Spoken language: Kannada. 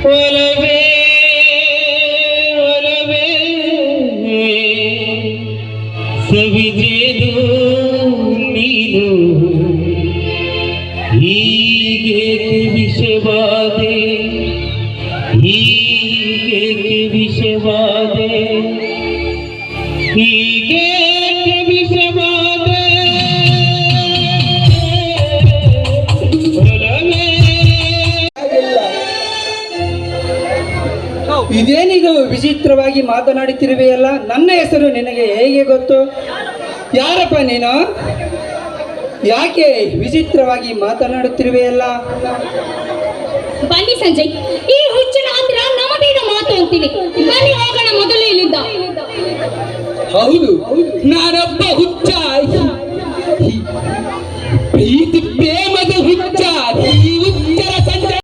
ಒಲವೇ ಒಲವೇ ಸವಿಜೇದು ನೀನು ಹೀಗೇಕೆ ವಿಷವಾದೆ ಹೀಗೇಕೆ ವಿಷವಾದೆ ಹೀಗೇಕೆ ವಿಷವಾದೆ ಇದೇನಿದು ವಿಚಿತ್ರವಾಗಿ ಮಾತನಾಡುತ್ತಿರುವೆಯಲ್ಲ? ನನ್ನ ಹೆಸರು ನಿನಗೆ ಹೇಗೆ ಗೊತ್ತು? ಯಾರಪ್ಪ ನೀನು? ಯಾಕೆ ವಿಚಿತ್ರವಾಗಿ ಮಾತನಾಡುತ್ತಿರುವೆಯಲ್ಲ? ಬನ್ನಿ ಸಂಜಯ್, ಈ ಹುಚ್ಚಿನ ಅಂದ್ರ ನಮದೇನು ಮಾತು ಅಂತೀನಿ. ಬನ್ನಿ ಹೋಗೋಣ ಮೊದಲು ಇಲ್ಲಿಂದ. ಹೌದು, ನಾನೊಬ್ಬ ಹುಚ್ಚ